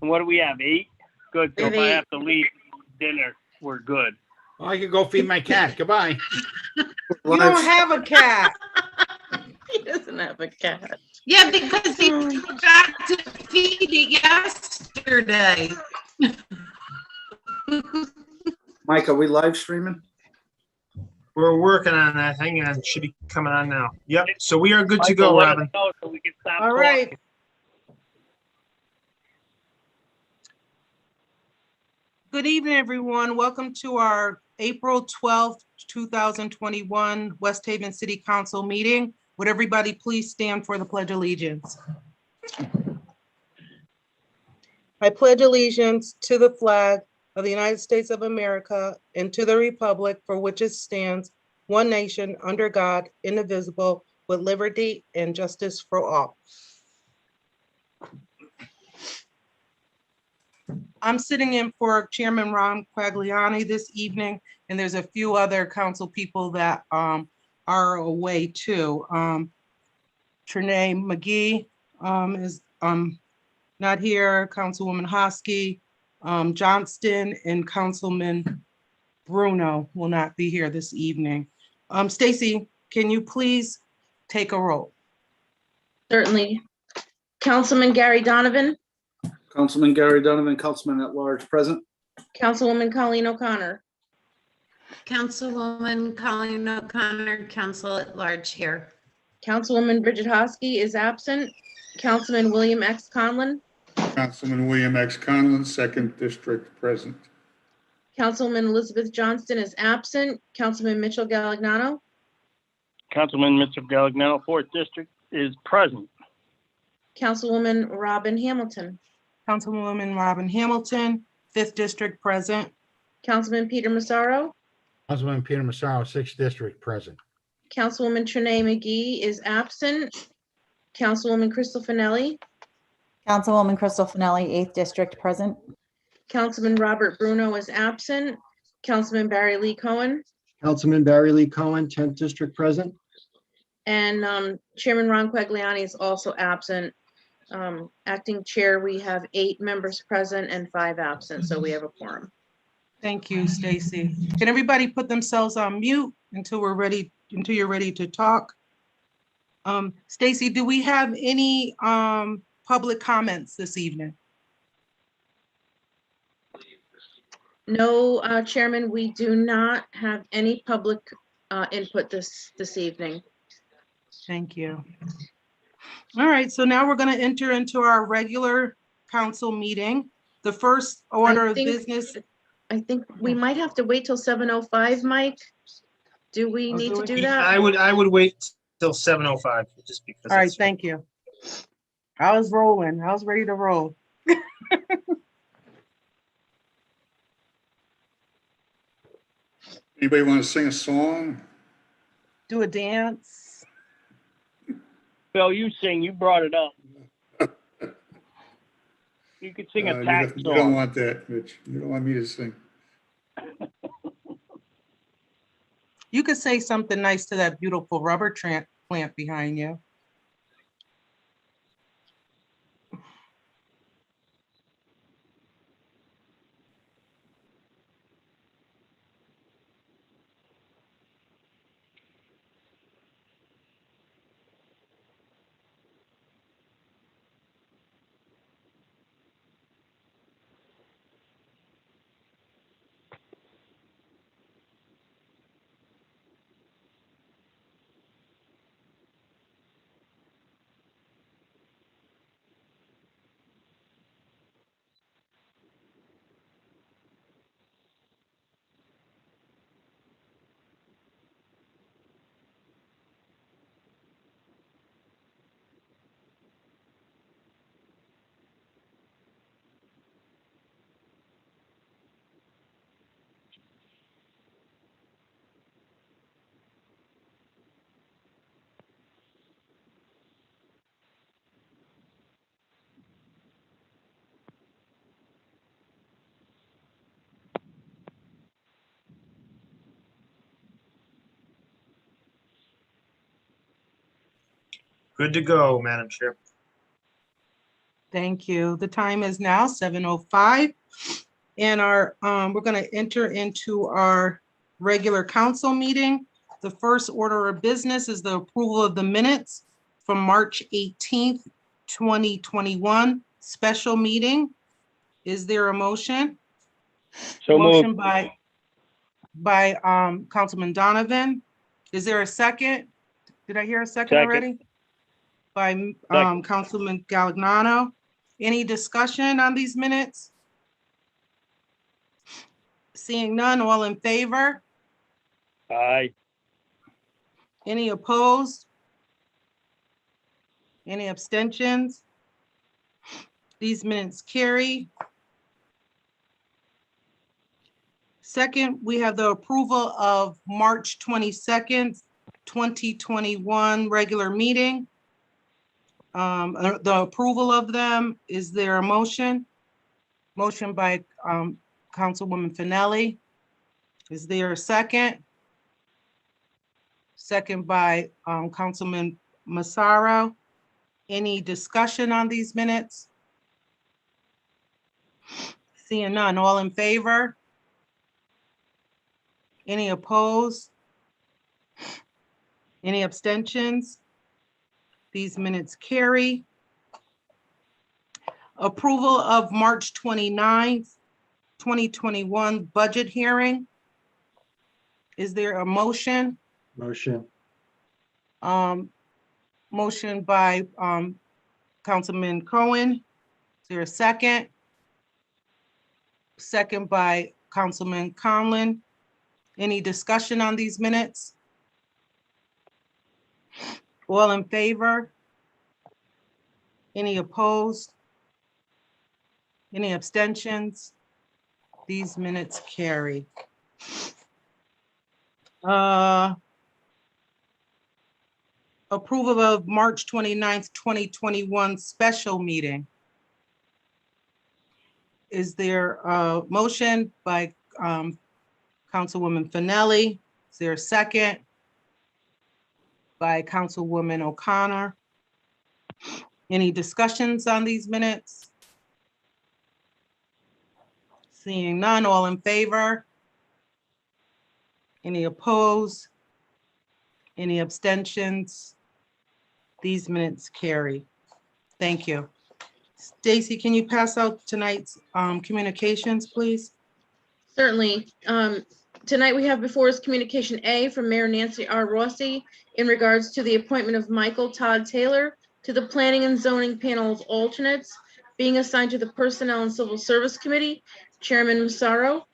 And what do we have? 8? Good. So We have if I 8. have to leave dinner, we're good. Well, I could go feed my cat. Goodbye. You don't have a cat. He doesn't have a cat. Yeah, because he forgot to feed it yesterday. Mike, are we live streaming? We're working on that. Hang on, it should be coming on now. Yep, so we are good to Michael, go, let us Robin. know so we can stop All right. talking. Good evening, everyone. Welcome to our April 12th, 2021 West Haven City Council meeting. Would everybody please stand for the Pledge of Allegiance? I pledge allegiance to the flag of the United States of America and to the republic for which it stands, one nation, under God, indivisible, with liberty and justice for all. I'm sitting in for Chairman Ron Quagliani this evening, and there's a few other council people that are away too. Trinae McGee is not here, Councilwoman Hosky, Johnston, and Councilman Bruno will not be here this evening. Stacy, can you please take a roll? Certainly. Councilman Gary Donovan, Councilman Gary Donovan, Councilman at Large, present. Councilwoman Colleen O'Connor, Councilwoman Colleen O'Connor, Council at Large here. Councilwoman Bridget Hosky is absent. Councilman William X. Conlon, Councilman William X. Conlon, second district, present. Councilwoman Elizabeth Johnston is absent. Councilman Mitchell Galagnano, Councilman Mr. Galagnano, 4th District, is present. Councilwoman Robin Hamilton, Councilwoman Robin Hamilton, 5th District, present. Councilman Peter Massaro, Councilman Peter Massaro, sixth district, present. Councilwoman Trinae McGee is absent. Councilwoman Crystal Finelli, Councilwoman Crystal Finelli, 8th District, present. Councilman Robert Bruno is absent. Councilman Barry Lee Cohen, Councilman Barry Lee Cohen, 10th District, present. and Chairman Ron Quagliani is also absent. Acting chair, we have 8 members present and 5 absent, so we have a quorum. Thank you, Stacy. Can everybody put themselves on mute until you're ready to talk? Stacy, do we have any public comments this evening? No, Chairman, we do not have any public input this evening. Thank you. All right, so now we're going to enter into our regular council meeting. The first order of business. I think we might have to wait till 7:05, Mike. Do we need to do that? I would wait till 7:05, just because. All right, thank you. I was rolling. I was ready to roll. Anybody want to sing a song? Do a dance. Phil, you sing. You brought it up. You could sing a tax You song. don't want that, Mitch. You don't want me to sing. You could say something nice to that beautiful rubber plant behind you. Good to go, Madam Chair. Thank you. The time is now 7:05. And we're going to enter into our regular council meeting. The first order of business is the approval of the minutes from March 18th, 2021, special meeting. Is there a motion? So moved. Motion by Councilman Donovan. Is there a second? Did I hear a second Second. already? By Second. Councilman Galignano. Any discussion on these minutes? Seeing none, all in favor? Aye. Any opposed? Any abstentions? These minutes carry. Second, we have the approval of March 22nd, 2021 regular meeting. The approval of them, is there a motion? Motion by Councilwoman Finelli. Is there a second? Second by Councilman Massaro. Any discussion on these minutes? Seeing none, all in favor? Any opposed? Any abstentions? These minutes carry. Approval of March 29th, 2021 budget hearing. Is there a motion? Motion. Motion by Councilman Cohen. Is there a second? Second by Councilman Conlon. Any discussion on these minutes? All in favor? Any opposed? Any abstentions? These minutes carry. Approval of March 29th, 2021 special meeting. Is there a motion by Councilwoman Finelli? Is there a second? By Councilwoman O'Connor. Any discussions on these minutes? Seeing none, all in favor? Any opposed? Any abstentions? These minutes carry. Thank you. Stacy, can you pass out tonight's communications, please? Certainly. Tonight we have before us communication A from Mayor Nancy R. Rossi in regards to the appointment of Michael Todd Taylor to the Planning and Zoning Panel's alternates, being assigned to the Personnel and Civil Service Committee, Chairman Massaro.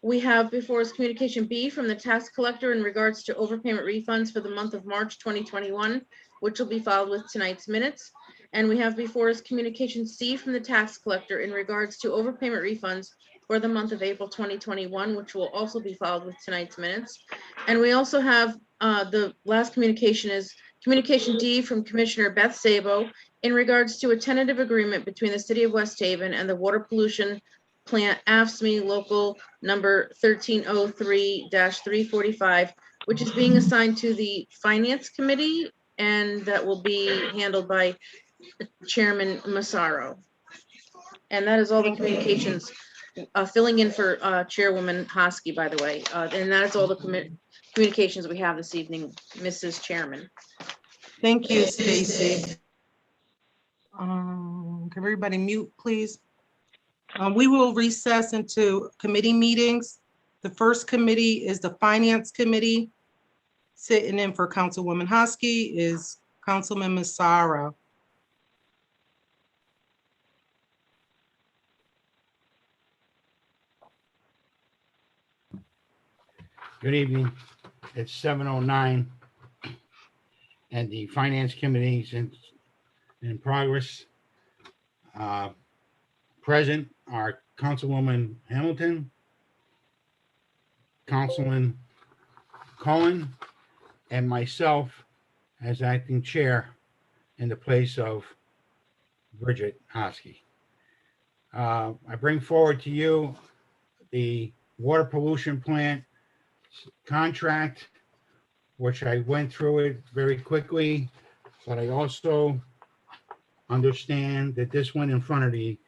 We have before us communication B from the tax collector in regards to overpayment refunds for the month of March 2021, which will be filed with tonight's minutes. And we have before us communication C from the tax collector in regards to overpayment refunds for the month of April 2021, which will also be filed with tonight's minutes. And we also have the last communication is communication D from Commissioner Beth Sabo in regards to a tentative agreement between the City of West Haven and the Water Pollution Plant AFSCME Local Number 1303-345, which is being assigned to the Finance Committee, and that will be handled by Chairman Massaro. And that is all the communications, filling in for Chairwoman Hosky, by the way. And that is all the communications we have this evening, Mrs. Chairman. Thank you, Stacy. Can everybody mute, please? We will recess into committee meetings. The first committee is the Finance Committee. Sitting in for Councilwoman Hosky is Councilman Massaro. Good evening. It's 7:09. And the Finance Committee is in progress. Present are Councilwoman Hamilton, Councilman Cohen, and myself as acting chair in the place of Bridget Hosky. I bring forward to you the water pollution plant contract, which I went through it very quickly, but I also understand that this went in front of the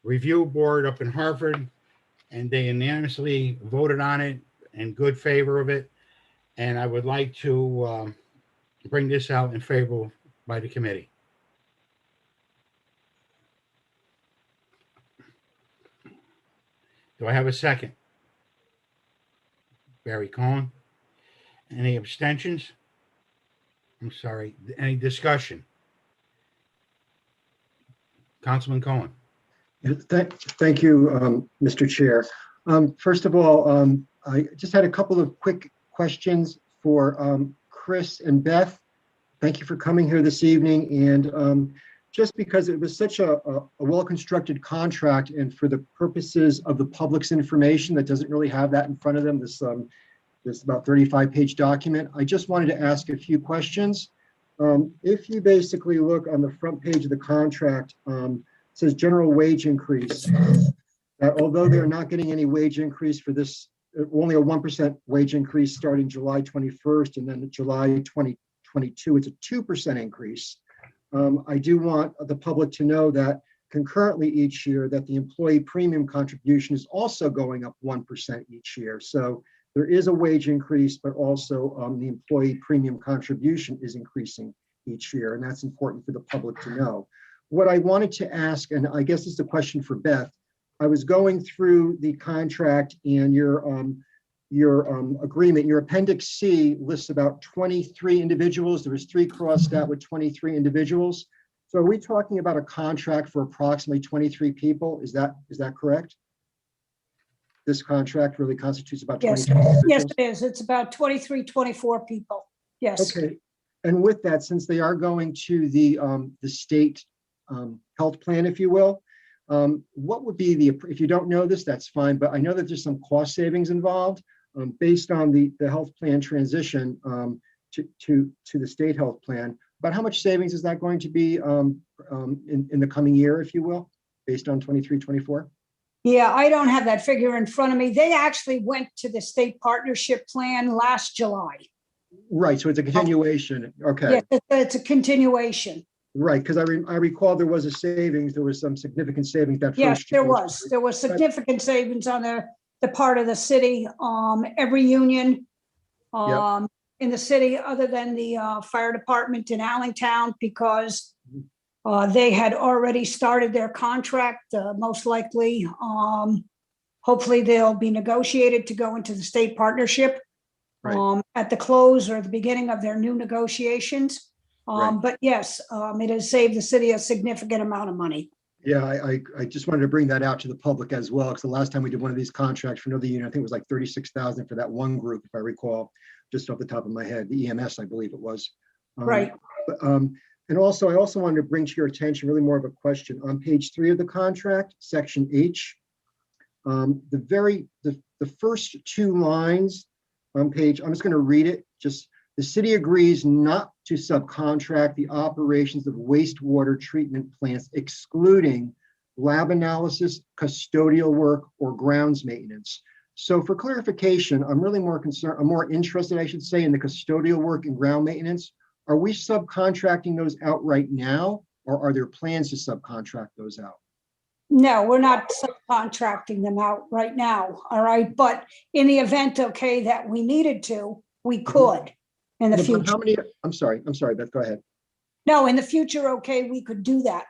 review board up in Hartford, and they unanimously voted on it in good favor of it. And I would like to bring this out in favor by the committee. Do I have a second? Barry Cohen. Any abstentions? I'm sorry. Any discussion? Councilman Cohen. Thank you, Mr. Chair. First of all, I just had a couple of quick questions for Chris and Beth. Thank you for coming here this evening. And just because it was such a well-constructed contract, and for the purposes of the public's information that doesn't really have that in front of them, this about 35-page document, I just wanted to ask a few questions. If you basically look on the front page of the contract, it says general wage increase. Although they're not getting any wage increase for this, only a 1% wage increase starting July 21st, and then July 2022, it's a 2% increase. I do want the public to know that concurrently each year that the employee premium contribution is also going up 1% each year. So there is a wage increase, but also the employee premium contribution is increasing each year, and that's important for the public to know. What I wanted to ask, and I guess this is a question for Beth, I was going through the contract, and your agreement, your Appendix C lists about 23 individuals. There was 3 crossed out with 23 individuals. So are we talking about a contract for approximately 23 people? Is that correct? This contract really constitutes about 23 individuals? Yes, it is. It's about 23, 24 people. Yes. Okay. And with that, since they are going to the state health plan, if you will, what would be if you don't know this, that's fine, but I know that there's some cost savings involved based on the health plan transition to the state health plan. About how much savings is that going to be in the coming year, if you will, based on 23, 24? Yeah, I don't have that figure in front of me. They actually went to the state partnership plan last July. Right, so it's a continuation. Okay. Yes, it's a continuation. Right, because I recall there was a savings, there was some significant savings that first year. Yes, there was. There was significant savings on the part of the city. Every union in the city, other than the fire department in Allentown, because they had already started their contract, most likely. Hopefully they'll be negotiated to go into the state partnership at the close or the beginning of their new negotiations. But yes, it has saved the city a significant amount of money. Yeah, I just wanted to bring that out to the public as well, because the last time we did one of these contracts for another union, I think it was like $36,000 for that one group, if I recall, just off the top of my head, the EMS, I believe it was. Right. And also, I also wanted to bring to your attention really more of a question. On page 3 of the contract, section H, the first 2 lines on page, I'm just going to read it. Just the city agrees not to subcontract the operations of wastewater treatment plants, excluding lab analysis, custodial work, or grounds maintenance. So for clarification, I'm really more concerned, I'm more interested, I should say, in the custodial work and ground maintenance. Are we subcontracting those out right now, or are there plans to subcontract those out? No, we're not subcontracting them out right now. All right. But in the event, okay, that we needed to, we could in the future. How many? I'm sorry, Beth, go ahead. No, in the future, okay, we could do that.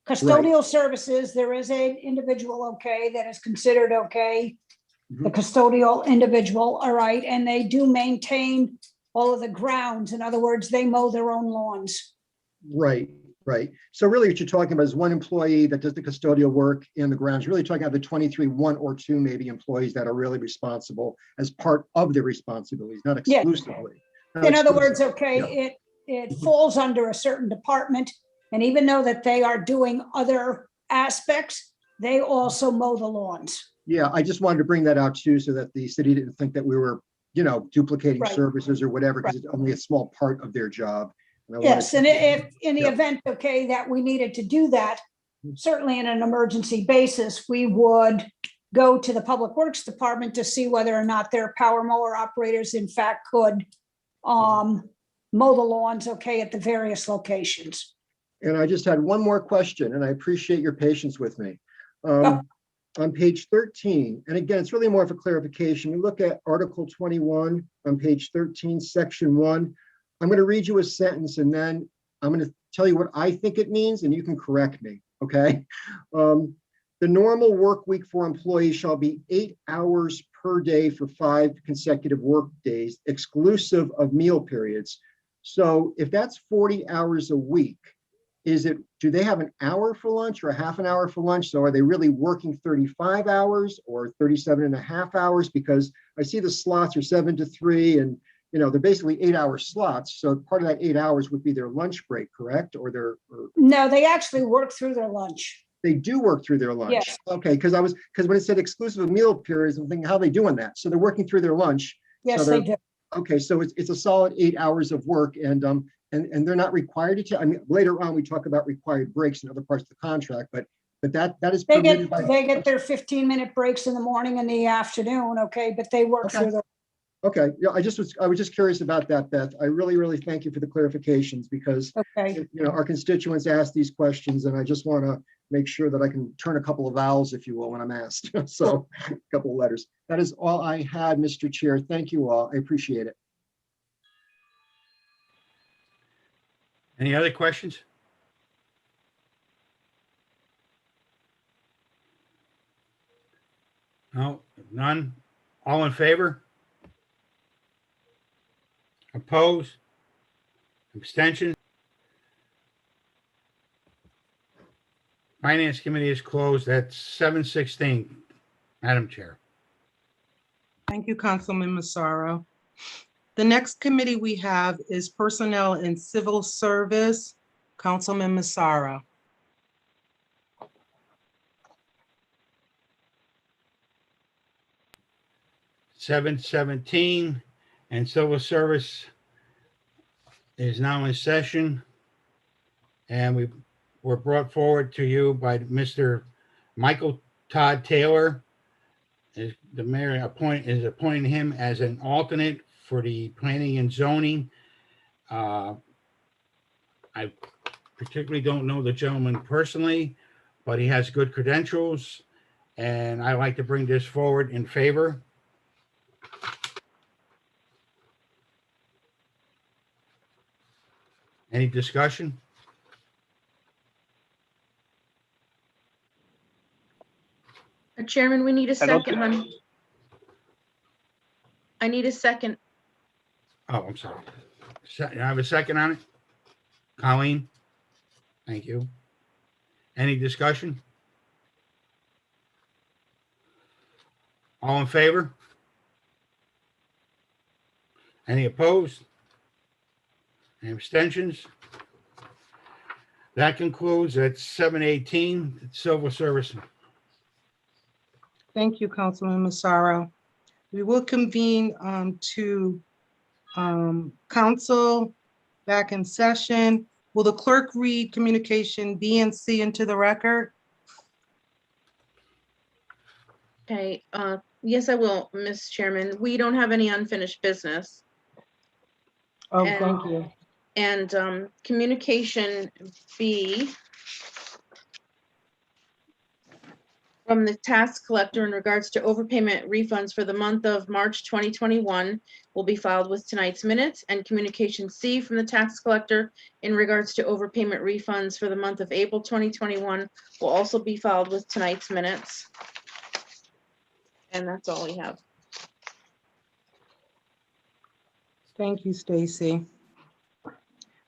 Custodial services, there is an individual, okay, that is considered okay, the custodial individual, all right, and they do maintain all of the grounds. In other words, they mow their own lawns. Right. So really what you're talking about is one employee that does the custodial work in the grounds. You're really talking about the 23, 1 or 2 maybe employees that are really responsible as part of their responsibilities, not exclusively. In other words, okay, it falls under a certain department, and even though that they are doing other aspects, they also mow the lawns. Yeah, I just wanted to bring that out too, so that the city didn't think that we were, duplicating services or whatever, because it's only a small part of their job. Yes, and if in the event, okay, that we needed to do that, certainly in an emergency basis, we would go to the Public Works Department to see whether or not their power mower operators in fact could mow the lawns, okay, at the various locations. And I just had one more question, and I appreciate your patience with me. Oh. On page 13, and again, it's really more of a clarification. We look at Article 21 on page 13, Section 1. I'm going to read you a sentence, and then I'm going to tell you what I think it means, and you can correct me, okay? The normal work week for employees shall be 8 hours per day for 5 consecutive work days, exclusive of meal periods. So if that's 40 hours a week, do they have an hour for lunch or a half an hour for lunch? So are they really working 35 hours or 37 and a half hours? Because I see the slots are 7 to 3 and they're basically 8-hour slots. So part of that 8 hours would be their lunch break, correct? Or No, they actually work through their lunch. they do work through their lunch. Yes. Okay, because when it said exclusive of meal periods, I'm thinking, how are they doing that? So they're working through their lunch. Yes, So they do. okay, so it's a solid 8 hours of work, and they're not required to. I mean, later on we talk about required breaks in other parts of the contract, but that is They permitted get their 15-minute breaks in the morning and the afternoon, okay, but they work Okay. through the. Okay, yeah, I was just curious about that, Beth. I really thank you for the clarifications because Okay, our constituents ask these questions, and I just want to make sure that I can turn a couple of vowels, if you will, when I'm asked. So a couple of letters. That is all I had, Mr. Chair. Thank you all. I appreciate it. Any other questions? No, none. All in favor? Opposed? Abstention? Finance Committee is closed at 7:16. Madam Chair. Thank you, Councilman Massaro. The next committee we have is Personnel and Civil Service. Councilman Massaro. Seven 17, and Civil Service is now in session. And we were brought forward to you by Mr. Michael Todd Taylor. The mayor is appointing him as an alternate for the planning and zoning. I particularly don't know the gentleman personally, but he has good credentials, and I like to bring this forward in favor. Any discussion? Chairman, we need a I don't second, hon. I need a second. Oh, I'm sorry. I have a second on it? Colleen? Thank you. Any discussion? All in favor? Any opposed? Any abstentions? That concludes at 7:18, Civil Service. Thank you, Councilman Massaro. We will convene to council back in session. Will the clerk read communication B and C into the record? Okay, yes, I will, Ms. Chairman. We don't have any unfinished business. Oh, And- thank you. And communication B from the tax collector in regards to overpayment refunds for the month of March 2021 will be filed with tonight's minutes, and communication C from the tax collector in regards to overpayment refunds for the month of April 2021 will also be filed with tonight's minutes. And that's all we have. Thank you, Stacy.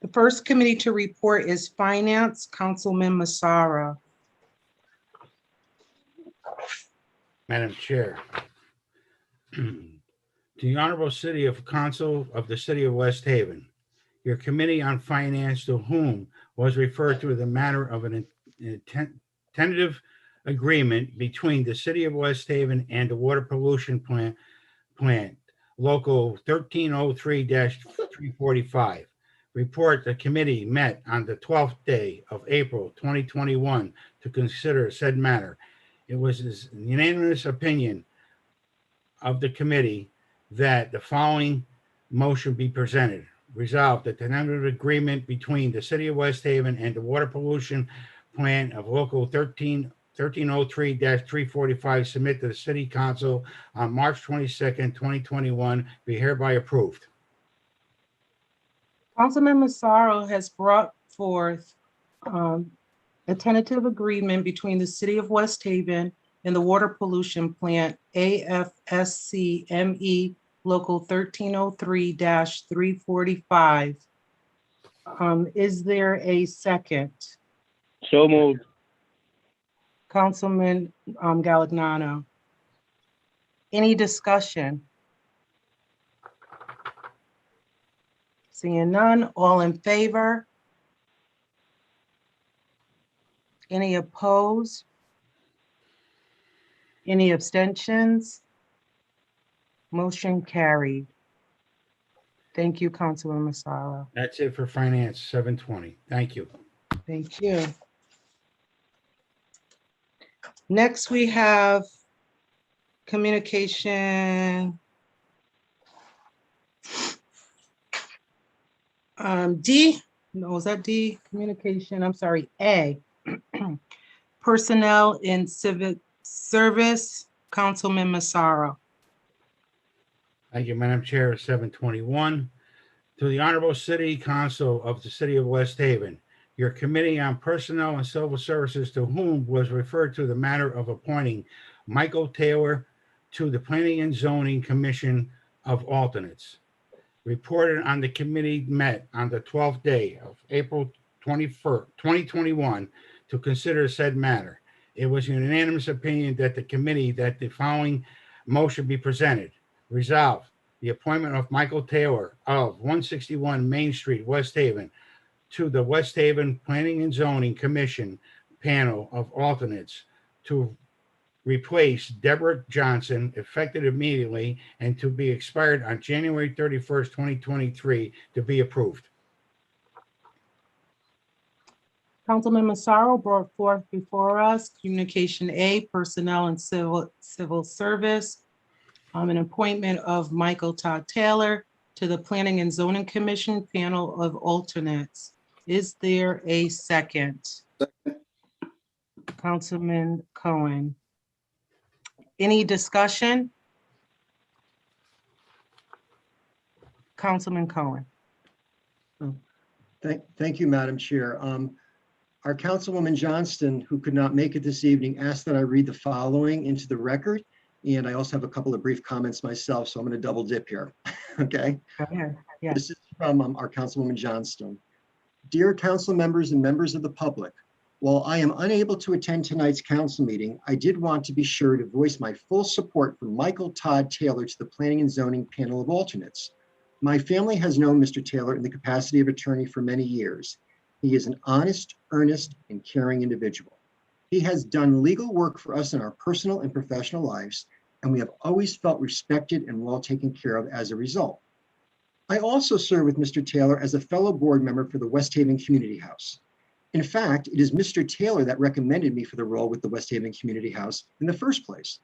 The first committee to report is Finance, Councilman Massaro. Madam Chair. To the Honorable City of Council of the City of West Haven, your Committee on Finance, to whom was referred to the matter of an tentative agreement between the City of West Haven and the Water Pollution Plant, Local 1303-345. Report: the committee met on the 12th day of April 2021 to consider said matter. It was a unanimous opinion of the committee that the following motion be presented. Resolved that the tentative agreement between the city of West Haven and the water pollution plan of local 1303-345 submit to the city council on March 22nd, 2021, be hereby approved. Councilman Massaro has brought forth a tentative agreement between the city of West Haven and the water pollution plant AFSCME Local 1303-345. Is there a second? So moved. Councilman Galignano. Any discussion? Seeing none, all in favor? Any opposed? Any abstentions? Motion carried. Thank you, Councilman Massaro. That's it for finance, 720. Thank you. Thank you. Next, we have communication. D, no, is that D? Communication, I'm sorry, A. Personnel in civic service, Councilman Massaro. Thank you, Madam Chair, 721. To the Honorable City Council of the City of West Haven, your Committee on Personnel and Civil Services, to whom was referred to the matter of appointing Michael Taylor to the Planning and Zoning Commission of Alternates, reported on the committee met on the 12th day of April 21st, 2021, to consider said matter. It was an unanimous opinion that the committee that the following motion be presented. Resolved, the appointment of Michael Taylor of 161 Main Street, West Haven, to the West Haven Planning and Zoning Commission panel of alternates to replace Deborah Johnson, effective immediately, and to be expired on January 31st, 2023, to be approved. Councilman Massaro brought forth before us communication A, personnel and civil service, an appointment of Michael Todd Taylor to the Planning and Zoning Commission panel of alternates. Is there a second? Councilman Cohen. Any discussion? Councilman Cohen. Thank you, Madam Chair. Our Councilwoman Johnston, who could not make it this evening, asked that I read the following into the record. And I also have a couple of brief comments myself, so I'm going to double dip here. Okay. Go ahead. Yeah. This is from our Councilwoman Johnston. Dear council members and members of the public, while I am unable to attend tonight's council meeting, I did want to be sure to voice my full support for Michael Todd Taylor to the Planning and Zoning panel of alternates. My family has known Mr. Taylor in the capacity of attorney for many years. He is an honest, earnest, and caring individual. He has done legal work for us in our personal and professional lives, and we have always felt respected and well taken care of as a result. I also serve with Mr. Taylor as a fellow board member for the West Haven Community House. In fact, it is Mr. Taylor that recommended me for the role with the West Haven Community House in the first place.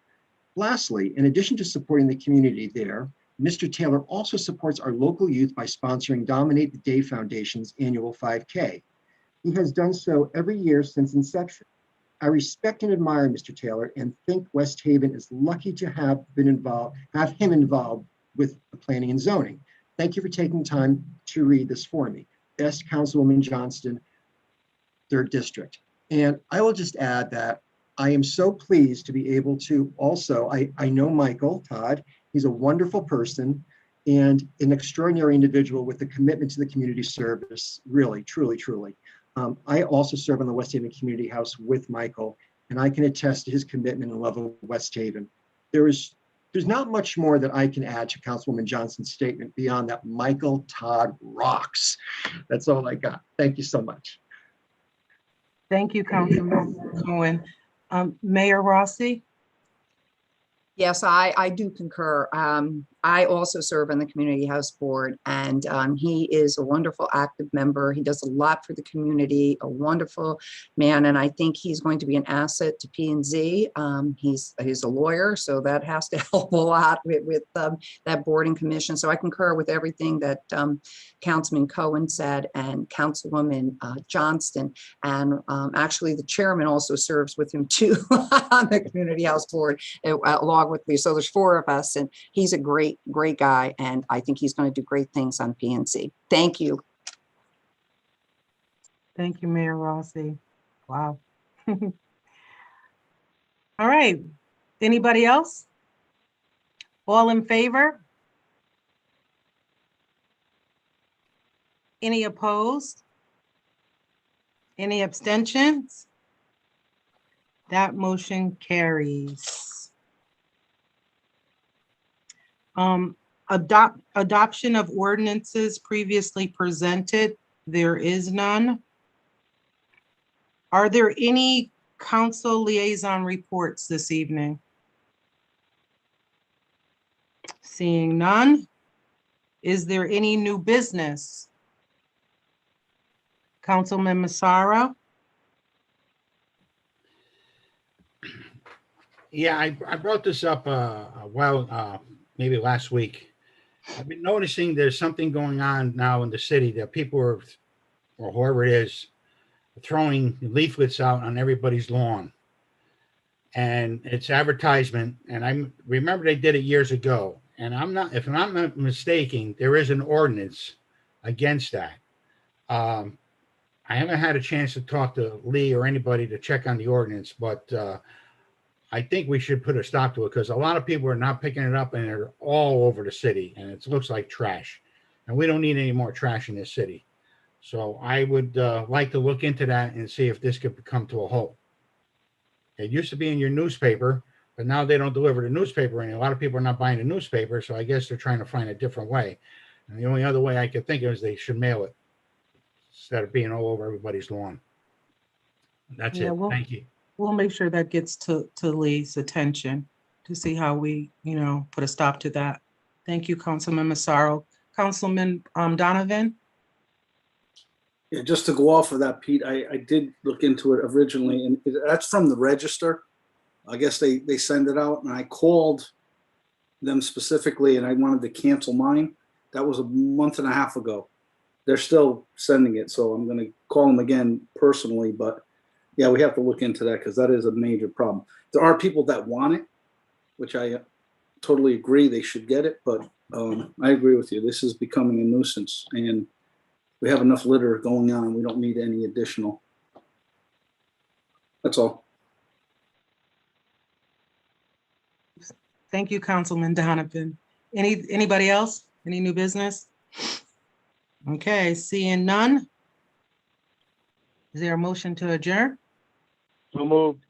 Lastly, in addition to supporting the community there, Mr. Taylor also supports our local youth by sponsoring Dominate the Day Foundation's annual 5K. He has done so every year since inception. I respect and admire Mr. Taylor and think West Haven is lucky to have him involved with the planning and zoning. Thank you for taking time to read this for me. Best Councilwoman Johnston, 3rd District. And I will just add that I am so pleased to be able to also, I know Michael Todd, he's a wonderful person and an extraordinary individual with a commitment to the community service, really, truly, truly. I also serve on the West Haven Community House with Michael, and I can attest to his commitment and love of West Haven. There's not much more that I can add to Councilwoman Johnson's statement beyond that Michael Todd rocks. That's all I got. Thank you so much. Thank you, Councilman Cohen. Mayor Rossi? Yes, I do concur. I also serve on the Community House Board, and he is a wonderful active member. He does a lot for the community, a wonderful man, and I think he's going to be an asset to P&Z. He's a lawyer, so that has to help a lot with that board and commission. So I concur with everything that Councilman Cohen said and Councilwoman Johnston, and actually the chairman also serves with him too on the Community House Board along with me. So there's 4 of us, and he's a great guy, and I think he's going to do great things on PNC. Thank you. Thank you, Mayor Rossi. Wow. All right. Anybody else? All in favor? Any opposed? Any abstentions? That motion carries. Adoption of ordinances previously presented. There is none. Are there any council liaison reports this evening? Seeing none. Is there any new business? Councilman Massaro? Yeah, I brought this up maybe last week. I've been noticing there's something going on now in the city that people are, or whoever it is, throwing leaflets out on everybody's lawn. And it's advertisement. And I remember they did it years ago. And if I'm not mistaken, there is an ordinance against that. I haven't had a chance to talk to Lee or anybody to check on the ordinance, but I think we should put a stop to it because a lot of people are not picking it up and they're all over the city and it looks like trash. And we don't need any more trash in this city. So I would like to look into that and see if this could come to a halt. It used to be in your newspaper, but now they don't deliver the newspaper and a lot of people are not buying the newspaper. So I guess they're trying to find a different way. And the only other way I could think of is they should mail it instead of being all over everybody's lawn. That's it. Thank you. We'll make sure that gets to Lee's attention to see how we, put a stop to that. Thank you, Councilman Massaro. Councilman Donovan? Yeah, just to go off of that, Pete, I did look into it originally, and that's from the Register. I guess they send it out, and I called them specifically, and I wanted to cancel mine. That was a month and a half ago. They're still sending it, so I'm going to call them again personally, but yeah, we have to look into that because that is a major problem. There are people that want it, which I totally agree they should get it, but I agree with you. This is becoming a nuisance, and we have enough litter going on. We don't need any additional. That's all. Thank you, Councilman Donovan. Anybody else? Any new business? Okay, seeing none. Is there a motion to adjourn? So moved.